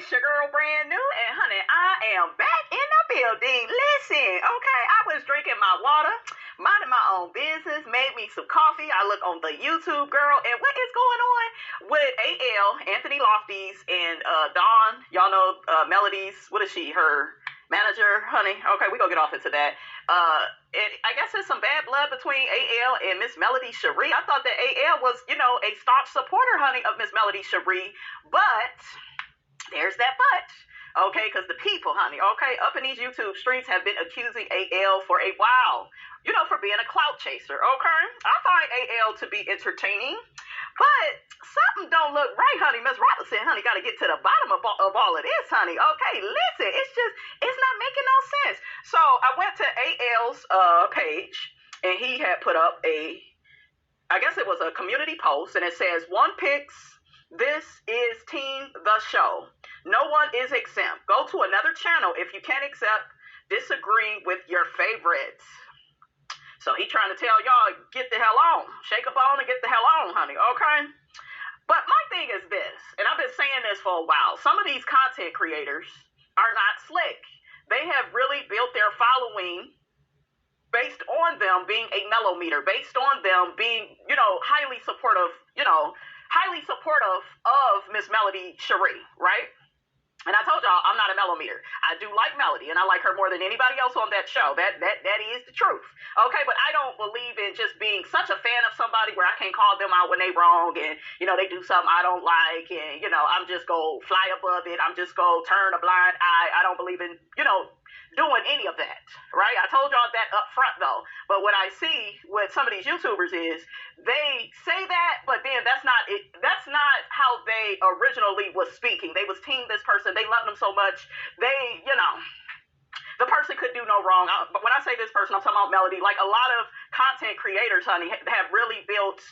it's your girl Brand New, and honey, I am back in the building. Listen, okay, I was drinking my water, minding my own business, made me some coffee. I look on the YouTube, girl, and what is going on with AL, Anthony Lofties, and Dawn? Y'all know Melody's, what is she, her manager, honey? Okay, we gonna get off into that. I guess there's some bad blood between AL and Miss Melody Cherie. I thought that AL was, you know, a staunch supporter, honey, of Miss Melody Cherie, but there's that but, okay, because the people, honey, okay, up in these YouTube streets have been accusing AL for a while, you know, for being a clout chaser, okay? I find AL to be entertaining, but something don't look right, honey. Miss Robinson, honey, got to get to the bottom of all of this, honey, okay? Listen, it's not making no sense. So I went to AL's page, and he had put up I guess it was a community post, and it says, one picks, this is Team The Show. No one is exempt. Go to another channel if you can't accept disagreeing with your favorites. So he trying to tell y'all, get the hell on. Shake up on and get the hell on, honey, okay? But my thing is this, and I've been saying this for a while. Some of these content creators are not slick. They have really built their following based on them being a mellometer, based on them being, you know, highly supportive of Miss Melody Cherie, right? And I told y'all I'm not a mellometer. I do like Melody, and I like her more than anybody else on that show. That is the truth. Okay, but I don't believe in just being such a fan of somebody where I can't call them out when they wrong and, you know, they do something I don't like and, you know, I'm just go fly above it. I'm just go turn a blind eye. I don't believe in, you know, doing any of that, right? I told y'all that up front, though. But what I see with some of these YouTubers is they say that, but then that's not it. That's not how they originally was speaking. They was team this person. They loved them so much. They, you know, the person could do no wrong. But when I say this person, I'm talking about Melody. Like a lot of content creators, honey, have really built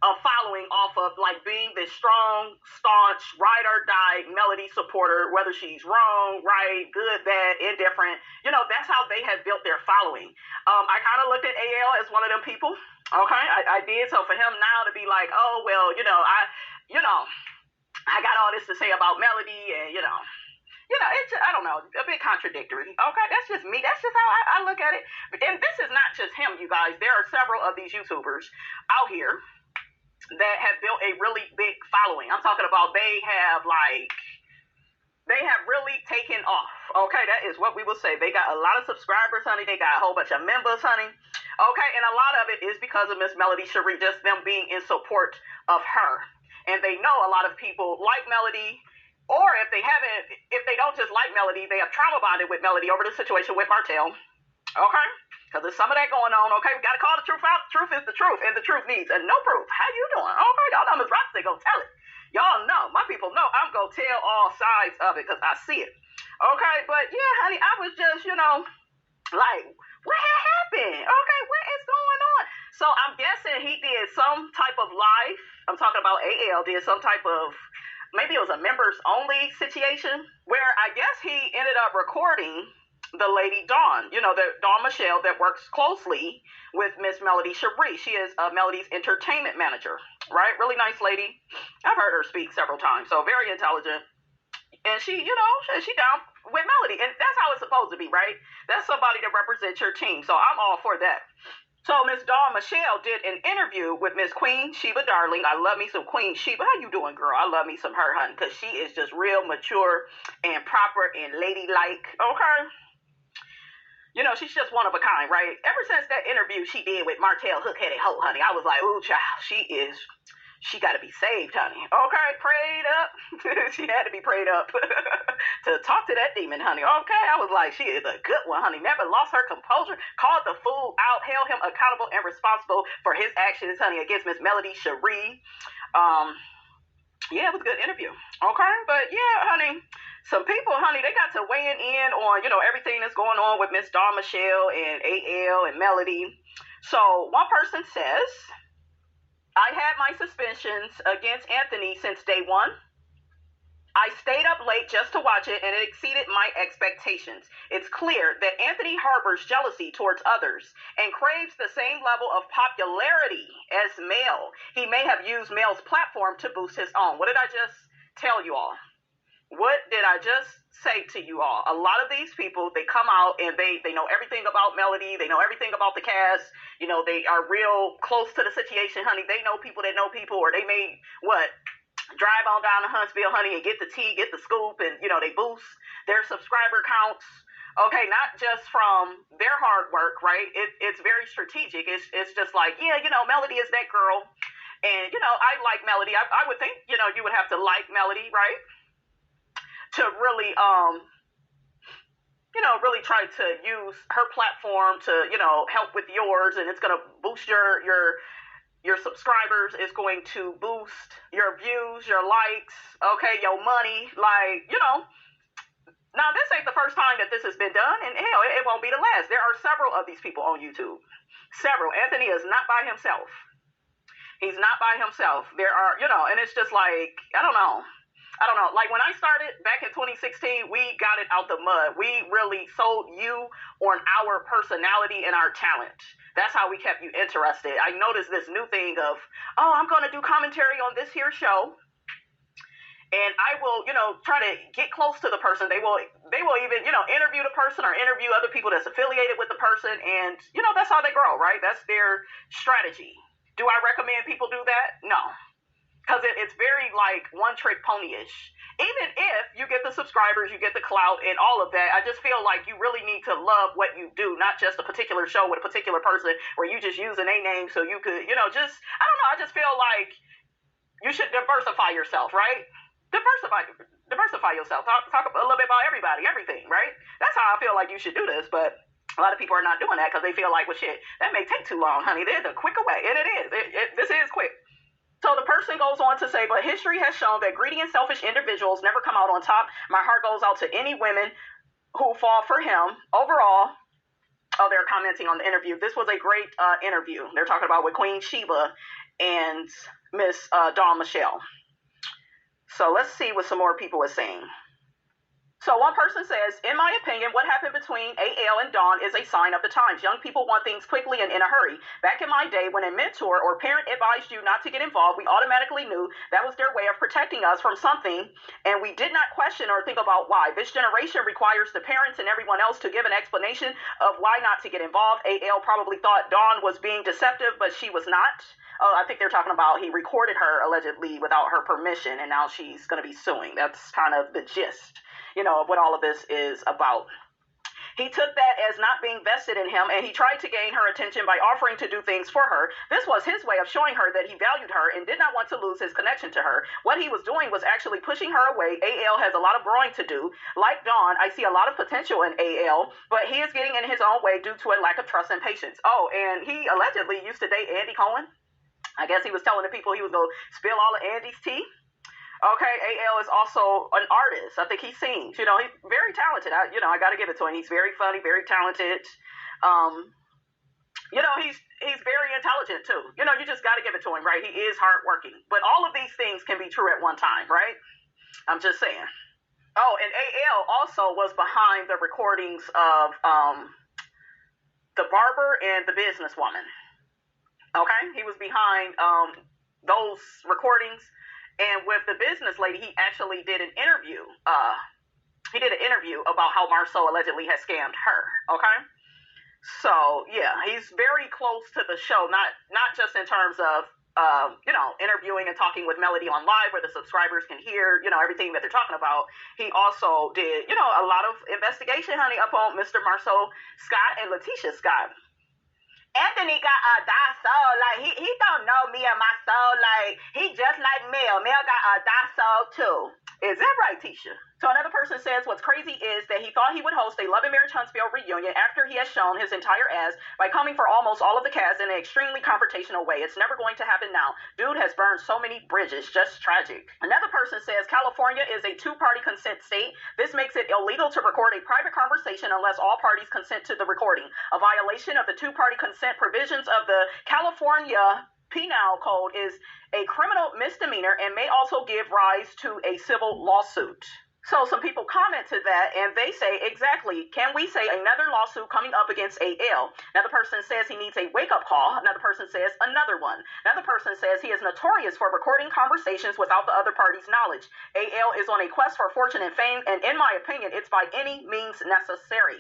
a following off of like being this strong, staunch, ride or die Melody supporter, whether she's wrong, right, good, bad, indifferent. You know, that's how they have built their following. I kind of looked at AL as one of them people. Okay, I did. So for him now to be like, oh, well, I got all this to say about Melody and, it's, I don't know, a bit contradictory. Okay, that's just me. That's just how I look at it. And this is not just him, you guys. There are several of these YouTubers out here that have built a really big following. I'm talking about they have really taken off. Okay, that is what we will say. They got a lot of subscribers, honey. They got a whole bunch of members, honey. Okay, and a lot of it is because of Miss Melody Cherie, just them being in support of her. And they know a lot of people like Melody, or if they don't just like Melody, they have trauma bonded with Melody over the situation with Martell. Okay? Because there's some of that going on, okay? We got to call the truth out. Truth is the truth, and the truth needs no proof. How you doing? Okay, y'all know Ms. Roxy go tell it. Y'all know, my people know I'm going to tell all sides of it because I see it. Okay, but yeah, honey, I was just, like, what happened? Okay, what is going on? So I'm guessing he did some type of live. I'm talking about AL did some type of, maybe it was a members only situation where I guess he ended up recording the lady Dawn, the Dawn Michelle that works closely with Miss Melody Cherie. She is Melody's entertainment manager, right? Really nice lady. I've heard her speak several times, so very intelligent. And she, she down with Melody. And that's how it's supposed to be, right? That's somebody that represents your team. So I'm all for that. So Miss Dawn Michelle did an interview with Miss Queen Sheba Darling. I love me some Queen Sheba. How you doing, girl? I love me some her, honey, because she is just real mature and proper and ladylike. Okay? She's just one of a kind, right? Ever since that interview she did with Martell Hook-Headed Ho, honey, I was like, ooh, child, she got to be saved, honey. Okay, prayed up. She had to be prayed up to talk to that demon, honey. Okay, I was like, she is a good one, honey. Never lost her composure, called the fool out, held him accountable and responsible for his actions, honey, against Miss Melody Cherie. Yeah, it was a good interview. Okay, but yeah, honey, some people, honey, they got to weighing in on, everything that's going on with Miss Dawn Michelle and AL and Melody. So one person says, I had my suspicions against Anthony since day one. I stayed up late just to watch it, and it exceeded my expectations. It's clear that Anthony harbors jealousy towards others and craves the same level of popularity as Mel. He may have used Mel's platform to boost his own. What did I just tell you all? what did I just say to you all? A lot of these people, they come out and they know everything about Melody. They know everything about the cast. You know, they are real close to the situation, honey. They know people that know people, or they may, drive on down to Huntsville, honey, and get the tea, get the scoop, and, you know, they boost their subscriber counts. Okay, not just from their hard work, right? It's very strategic. It's just like, yeah, you know, Melody is that girl. And, you know, I like Melody. I would think, you know, you would have to like Melody, right? To really, you know, really try to use her platform to, you know, help with yours. And it's going to boost your subscribers. It's going to boost your views, your likes, okay, your money. Like, you know, now this ain't the first time that this has been done. And hell, it won't be the last. There are several of these people on YouTube. Several. Anthony is not by himself. He's not by himself. There are, you know, and it's just like, I don't know. Like when I started back in 2016, we got it out the mud. We really sold you on our personality and our talent. That's how we kept you interested. I noticed this new thing of, oh, I'm going to do commentary on this here show. And I will, you know, try to get close to the person. They will even, you know, interview the person or interview other people that's affiliated with the person. And, you know, that's how they grow, right? That's their strategy. Do I recommend people do that? No. Because it's very like one trick pony-ish. Even if you get the subscribers, you get the clout and all of that, I just feel like you really need to love what you do, not just a particular show with a particular person where you just using a name so you could, you know, just, I don't know, I just feel like you should diversify yourself, right? Diversify yourself. Talk a little bit about everybody, everything, right? That's how I feel like you should do this, but a lot of people are not doing that because they feel like, well, shit, that may take too long, honey. They're the quicker way, and it is. This is quick. So the person goes on to say, but history has shown that greedy and selfish individuals never come out on top. My heart goes out to any women who fall for him. Overall, they're commenting on the interview. This was a great interview. They're talking about with Queen Sheba and Miss Dawn Michelle. So let's see what some more people are saying. So one person says, in my opinion, what happened between AL and Dawn is a sign of the times. Young people want things quickly and in a hurry. Back in my day, when a mentor or parent advised you not to get involved, we automatically knew that was their way of protecting us from something, and we did not question or think about why. This generation requires the parents and everyone else to give an explanation of why not to get involved. AL probably thought Dawn was being deceptive, but she was not. I think they're talking about he recorded her allegedly without her permission, and now she's going to be suing. That's kind of the gist, you know, of what all of this is about. He took that as not being vested in him, and he tried to gain her attention by offering to do things for her. This was his way of showing her that he valued her and did not want to lose his connection to her. What he was doing was actually pushing her away. AL has a lot of growing to do. Like Dawn, I see a lot of potential in AL, but he is getting in his own way due to a lack of trust and patience. Oh, and he allegedly used to date Andy Cohen. I guess he was telling the people he was going to spill all of Andy's tea. Okay, AL is also an artist. I think he sings. You know, he's very talented. I got to give it to him. He's very funny, very talented. You know, he's very intelligent too. You know, you just got to give it to him, right? He is hardworking. But all of these things can be true at one time, right? I'm just saying. Oh, and AL also was behind the recordings of the barber and the businesswoman. Okay, he was behind those recordings. And with the business lady, he actually did an interview. He did an interview about how Marceau allegedly has scammed her. Okay, so yeah, he's very close to the show. Not just in terms of you know, interviewing and talking with Melody on live where the subscribers can hear, you know, everything that they're talking about. He also did, you know, a lot of investigation, honey, up on Mr. Marceau Scott and Letitia Scott. Anthony got a die soul. Like, he don't know me and my soul. Like, he just like Mel. Mel got a die soul, too. Is that right, Tisha? So another person says what's crazy is that he thought he would host a Love and Marriage Huntsville reunion after he has shown his entire ass by coming for almost all of the cast in an extremely confrontational way. It's never going to happen now. Dude has burned so many bridges. Just tragic. Another person says California is a two-party consent state. This makes it illegal to record a private conversation unless all parties consent to the recording. A violation of the two-party consent provisions of the California Penal Code is a criminal misdemeanor and may also give rise to a civil lawsuit. So some people comment to that and they say, exactly, can we say another lawsuit coming up against AL? Another person says he needs a wake-up call. Another person says another one. Another person says he is notorious for recording conversations without the other party's knowledge. AL is on a quest for fortune and fame, and in my opinion, it's by any means necessary.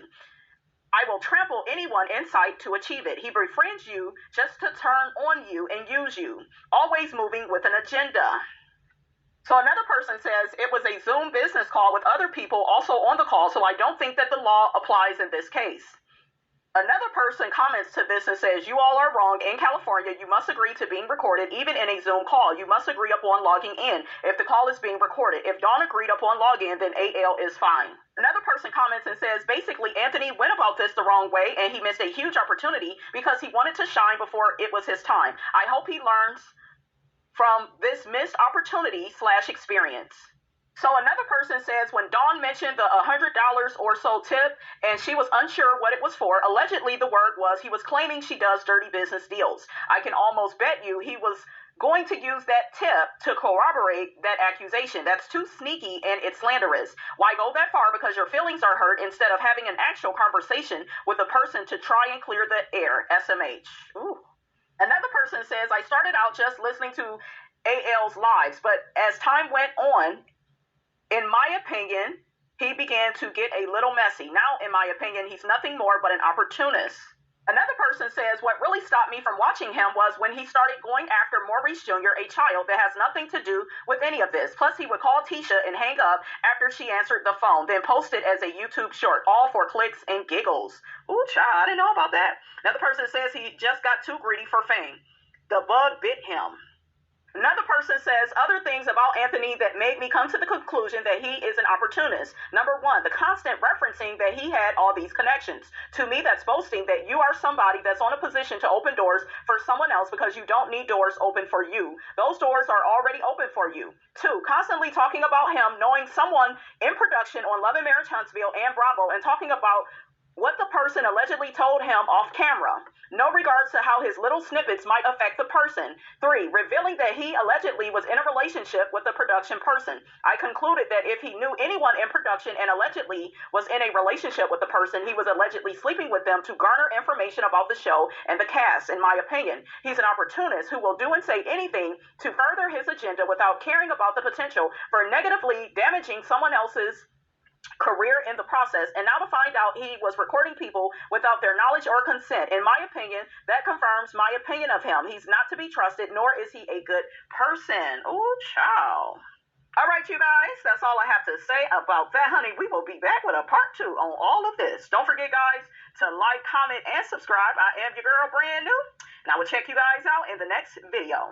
I will trample anyone in sight to achieve it. He befriends you just to turn on you and use you, always moving with an agenda. So another person says it was a Zoom business call with other people also on the call, so I don't think that the law applies in this case. Another person comments to this and says, you all are wrong. In California, you must agree to being recorded, even in a Zoom call. You must agree upon logging in if the call is being recorded. If Dawn agreed upon login, then AL is fine. Another person comments and says, basically, Anthony went about this the wrong way, and he missed a huge opportunity because he wanted to shine before it was his time. I hope he learns from this missed opportunity / experience. So another person says when Dawn mentioned the $100 or so tip and she was unsure what it was for, allegedly the word was he was claiming she does dirty business deals. I can almost bet you he was going to use that tip to corroborate that accusation. That's too sneaky and it's slanderous. Why go that far because your feelings are hurt instead of having an actual conversation with a person to try and clear the air? SMH. Ooh. Another person says, I started out just listening to AL's lives, but as time went on, in my opinion, he began to get a little messy. Now, in my opinion, he's nothing more but an opportunist. Another person says, what really stopped me from watching him was when he started going after Maurice Jr., a child that has nothing to do with any of this. Plus, he would call Tisha and hang up after she answered the phone, then post it as a YouTube short, all for clicks and giggles. Ooh, child, I didn't know about that. Another person says he just got too greedy for fame. The bug bit him. Another person says other things about Anthony that made me come to the conclusion that he is an opportunist. Number one, the constant referencing that he had all these connections. To me, that's boasting that you are somebody that's on a position to open doors for someone else because you don't need doors open for you. Those doors are already open for you. Two, constantly talking about him knowing someone in production on Love and Marriage Huntsville and Bravo and talking about what the person allegedly told him off camera. No regards to how his little snippets might affect the person. 3, revealing that he allegedly was in a relationship with the production person. I concluded that if he knew anyone in production and allegedly was in a relationship with the person, he was allegedly sleeping with them to garner information about the show and the cast. In my opinion, he's an opportunist who will do and say anything to further his agenda without caring about the potential for negatively damaging someone else's career in the process. And now to find out he was recording people without their knowledge or consent. In my opinion, that confirms my opinion of him. He's not to be trusted, nor is he a good person. Ooh, child. All right, you guys, that's all I have to say about that, honey. We will be back with a part 2 on all of this. Don't forget, guys, to like, comment, and subscribe. I am your girl, Brand New, and I will check you guys out in the next video.